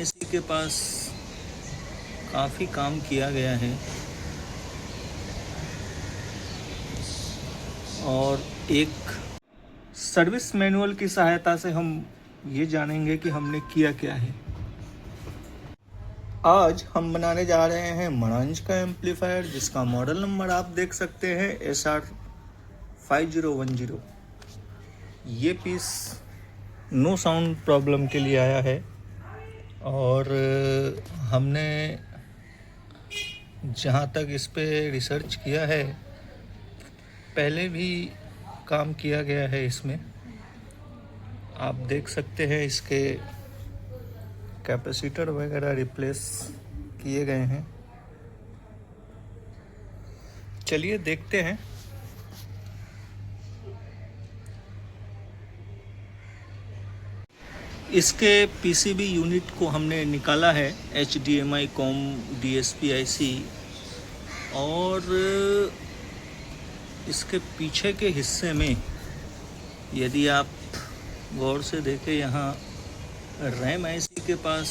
RMIC के पास काफ़ी काम किया गया है और एक सर्विस मैनुअल की सहायता से हम ये जानेंगे कि हमने किया क्या है। आज हम बनाने जा रहे हैं मरांज का एम्पलीफायर, जिसका मॉडल नंबर आप देख सकते हैं SR5010। ये पीस नो साउंड प्रॉब्लम के लिए आया है और हमने जहाँ तक इस पे रिसर्च किया है, पहले भी काम किया गया है इसमें। आप देख सकते हैं इसके कैपेसिटर वगैरह रिप्लेस किए गए हैं। चलिए देखते हैं। इसके PCB यूनिट को हमने निकाला है, HDMI कॉम DSP IC, और इसके पीछे के हिस्से में यदि आप गौर से देखें, यहाँ रैम IC के पास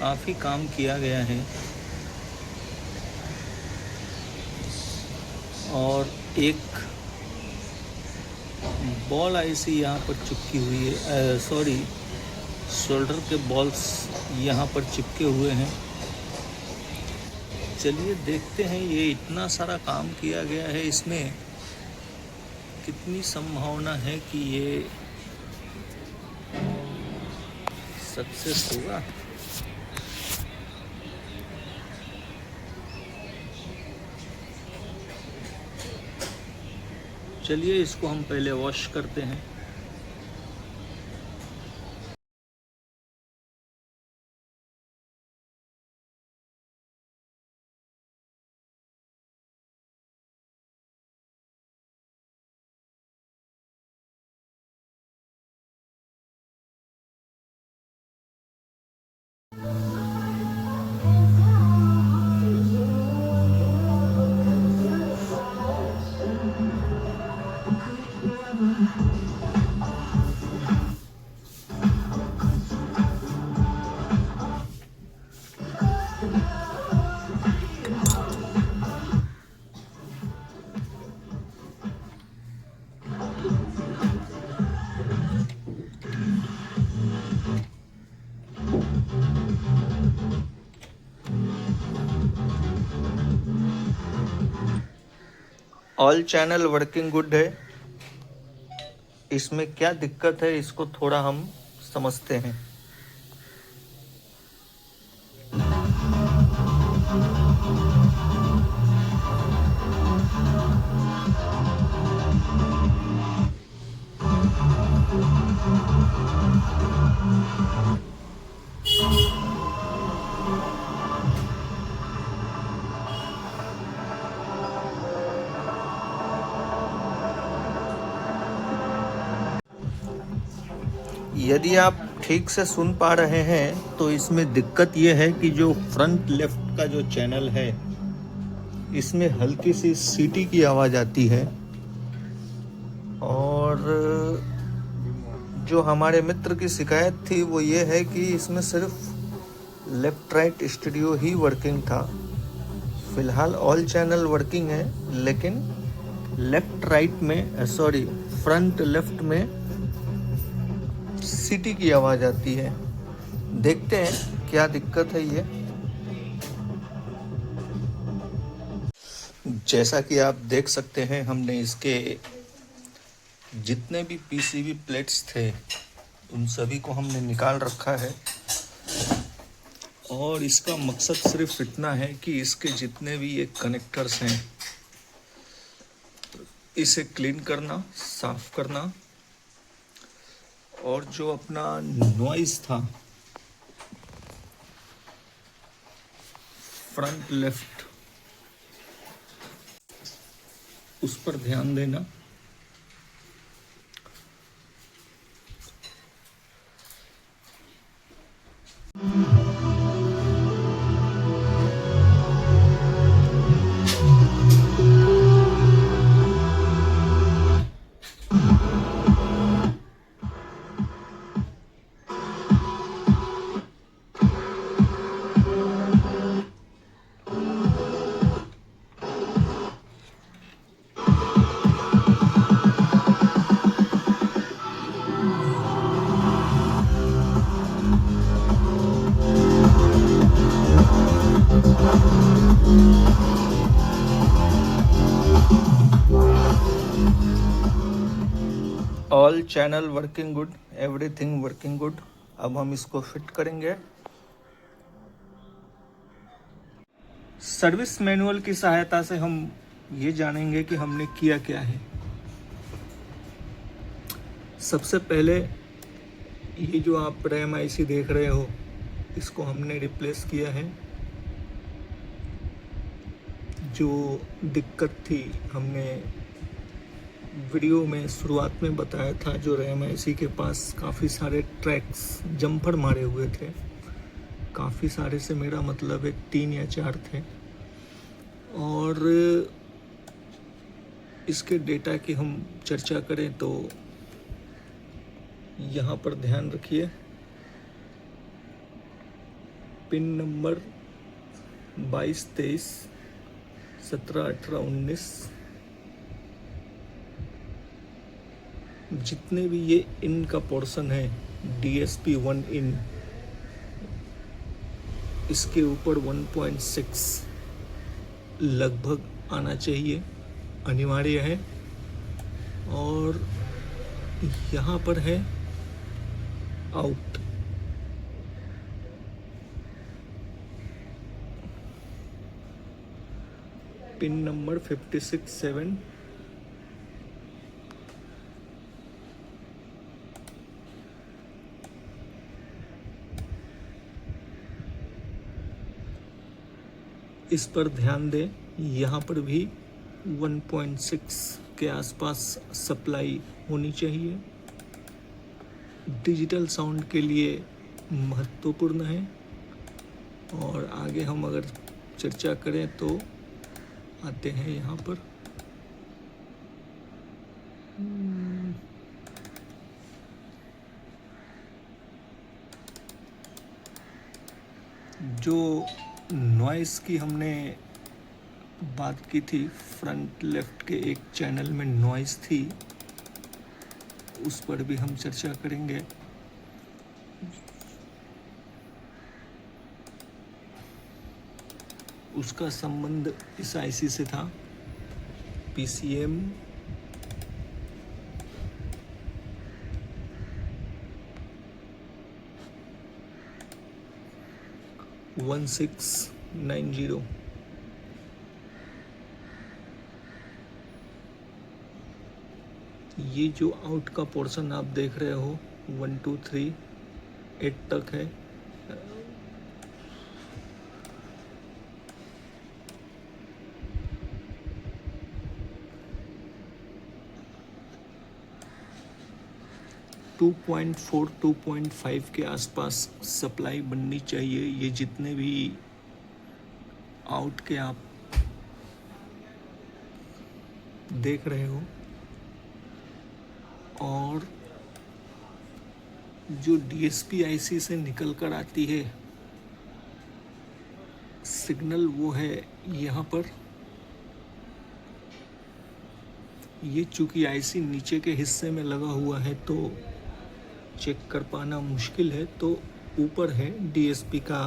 काफ़ी काम किया गया है और एक बॉल IC यहाँ पर चिपकी हुई है, शोल्डर के बॉल्स यहाँ पर चिपके हुए हैं। चलिए देखते हैं, ये इतना सारा काम किया गया है, इसमें कितनी संभावना है कि ये सक्सेस होगा। चलिए इसको हम पहले वॉश करते हैं। ऑल चैनल वर्किंग गुड है। इसमें क्या दिक्कत है, इसको थोड़ा हम समझते हैं। यदि आप ठीक से सुन पा रहे हैं तो इसमें दिक्कत ये है कि जो फ्रंट लेफ्ट का जो चैनल है, इसमें हल्की सी सीटी की आवाज़ आती है। और जो हमारे मित्र की शिकायत थी वो ये है कि इसमें सिर्फ लेफ्ट राइट स्टूडियो ही वर्किंग था। फ़िलहाल ऑल चैनल वर्किंग है, लेकिन फ्रंट लेफ्ट में सीटी की आवाज़ आती है। देखते हैं क्या दिक्कत है ये। जैसा कि आप देख सकते हैं, हमने इसके जितने भी PCB प्लेट्स थे उन सभी को हमने निकाल रखा है और इसका मकसद सिर्फ इतना है कि इसके जितने भी ये कनेक्टर्स हैं, इसे क्लीन करना, साफ करना, और जो अपना नॉइज़ था फ्रंट लेफ्ट, उस पर ध्यान देना। All channel working good, everything working good. अब हम इसको फिट करेंगे। सर्विस मैनुअल की सहायता से हम ये जानेंगे कि हमने किया क्या है। सबसे पहले ये जो आप रैम आईसी देख रहे हो, इसको हमने रिप्लेस किया है। जो दिक्कत थी हमने वीडियो में शुरुआत में बताया था, जो रैम आईसी के पास काफ़ी सारे ट्रैक्स जम्पर मारे हुए थे। काफ़ी सारे से मेरा मतलब है 3 या 4 थे। और इसके डेटा की हम चर्चा करें तो यहाँ पर ध्यान रखिए, पिन नंबर 22, 23, 17, 18, 19, जितने भी ये इन का पोर्शन है DSP 1 इन, इसके ऊपर 1.6 लगभग आना चाहिए, अनिवार्य है। और यहाँ पर है आउट, पिन नंबर 56, 7, इस पर ध्यान दें। यहाँ पर भी 1.6 के आसपास सप्लाई होनी चाहिए। डिजिटल साउंड के लिए महत्वपूर्ण है। और आगे हम अगर चर्चा करें तो आते हैं यहाँ पर जो नॉइस की हमने बात की थी, फ्रंट लेफ्ट के एक चैनल में नॉइस थी, उस पर भी हम चर्चा करेंगे। उसका संबंध इस आईसी से था, PCM 1690। ये जो आउट का पोर्शन आप देख रहे हो 1 2 3 8 तक है। टू 2.4 2.5 के आसपास सप्लाई बननी चाहिए। ये जितने भी आउट के आप देख रहे हो, और जो DSP आईसी से निकल कर आती है सिग्नल, वो है यहाँ पर। ये चूंकि आईसी नीचे के हिस्से में लगा हुआ है तो चेक कर पाना मुश्किल है, तो ऊपर है DSP का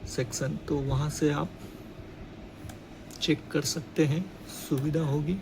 सेक्शन, तो वहाँ से आप चेक कर सकते हैं, सुविधा होगी।